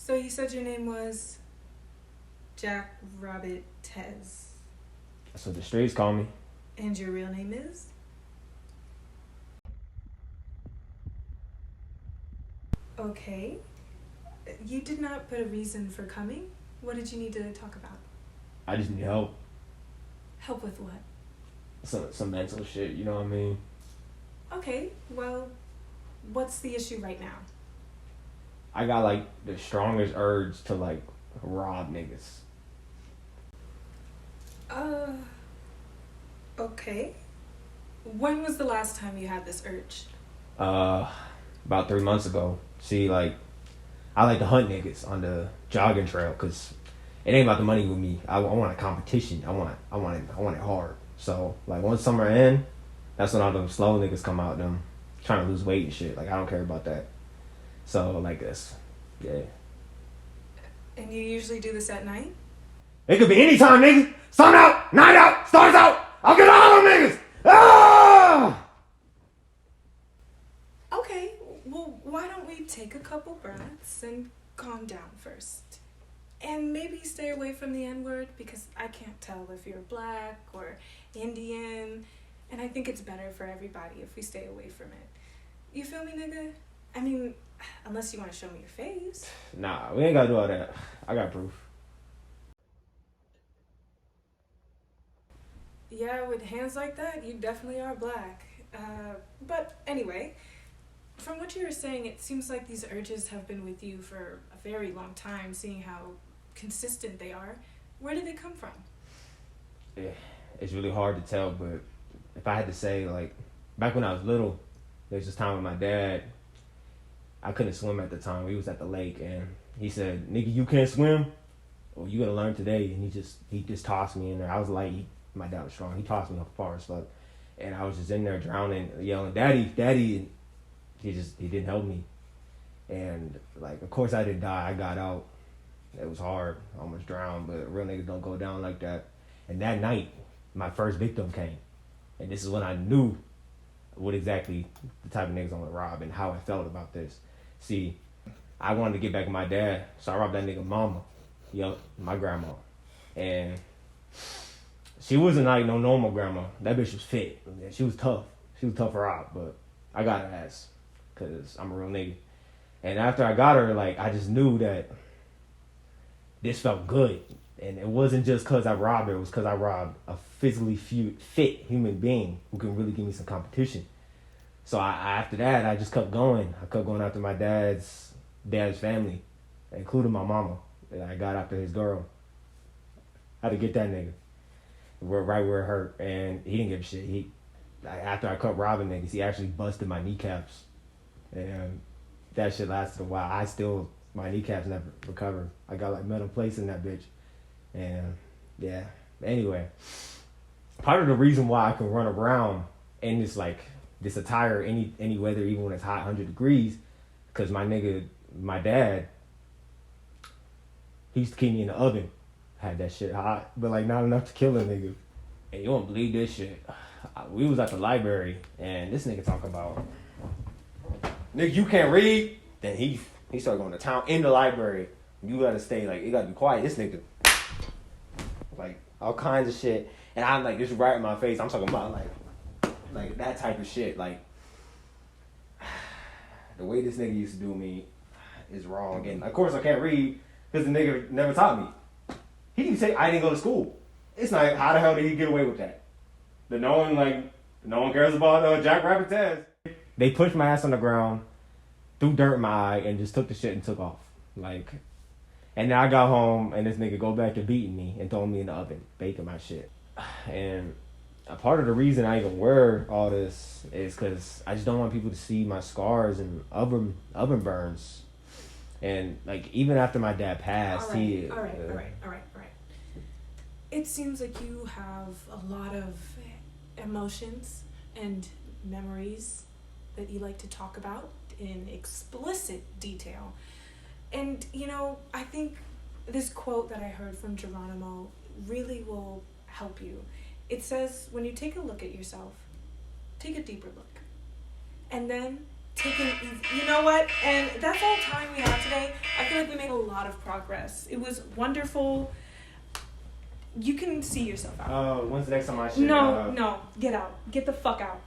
So you said your name was Jack Rabbit Tez. That's what the streets call me. And your real name is? Okay. You did not put a reason for coming. What did you need to talk about? I just need help. Help with what? Some mental shit, you know what I mean? Okay, well, what's the issue right now? I got like the strongest urge to like rob niggas. Okay. When was the last time you had this urge? About 3 months ago. See, like, I like to hunt niggas on the jogging trail because it ain't about the money with me. I want a competition. I want it hard. So like once summer in, that's when all them slow niggas come out. Them trying to lose weight and shit. Like I don't care about that. So like this, yeah. And you usually do this at night? It could be any time, nigga. Sun out, night out, stars out. I'll get all them niggas. Ah! Okay, well, why don't we take a couple breaths and calm down first? And maybe stay away from the N-word because I can't tell if you're black or Indian. And I think it's better for everybody if we stay away from it. You feel me, nigga? I mean, unless you want to show me your face. Nah, we ain't gotta do all that. I got proof. Yeah, with hands like that, you definitely are black. But anyway, from what you were saying, it seems like these urges have been with you for a very long time, seeing how consistent they are. Where did they come from? Yeah, it's really hard to tell, but if I had to say, like, back when I was little, there was this time with my dad. I couldn't swim at the time. We was at the lake, and he said, "Nigga, you can't swim? Well, you gotta learn today." And he just tossed me in there. I was light. My dad was strong. He tossed me off far as fuck, and I was just in there drowning, yelling, "Daddy, Daddy!" And he didn't help me. And like, of course, I didn't die. I got out. It was hard. I almost drowned, but real niggas don't go down like that. And that night, my first victim came, and this is when I knew what exactly the type of niggas I'm gonna rob and how I felt about this. See, I wanted to get back at my dad, so I robbed that nigga mama, my grandma, and she wasn't like no normal grandma. That bitch was fit. She was tough. She was tough to rob, but I got her ass because I'm a real nigga. And after I got her, like, I just knew that this felt good. And it wasn't just because I robbed her. It was because I robbed a physically fit human being who can really give me some competition. So after that, I just kept going. I kept going after my dad's family, including my mama. And I got after his girl. I had to get that nigga right where it hurt. And he didn't give a shit. After I kept robbing niggas, he actually busted my kneecaps. And that shit lasted a while. My kneecaps never recovered. I got like metal plates in that bitch. And yeah, anyway, part of the reason why I can run around in this attire any weather, even when it's hot 100 degrees, because my dad, he used to keep me in the oven. Had that shit hot, but like not enough to kill a nigga. And you won't believe this shit. We was at the library, and this nigga talking about, "Nigga, you can't read." Then he started going to town in the library. You gotta stay, like, you gotta be quiet. This nigga, like, all kinds of shit. And I'm like, this right in my face. I'm talking about like that type of shit. Like, the way this nigga used to do me is wrong. And of course I can't read because the nigga never taught me. He didn't say I didn't go to school. It's like, how the hell did he get away with that? No one cares about Jack Rabbit Tez. They pushed my ass on the ground, threw dirt in my eye, and just took the shit and took off. Like, and then I got home, and this nigga go back to beating me and throwing me in the oven, baking my shit. And a part of the reason I even wear all this is because I just don't want people to see my scars and oven burns. And like, even after my dad passed, all right. It seems like you have a lot of emotions and memories that you like to talk about in explicit detail. And, I think this quote that I heard from Geronimo really will help you. It says, when you take a look at yourself, take a deeper look. And then You know what? And that's all time we have today. I feel like we made a lot of progress. It was wonderful. You can see yourself out. When's the next time I should? No, get out. Get the fuck out.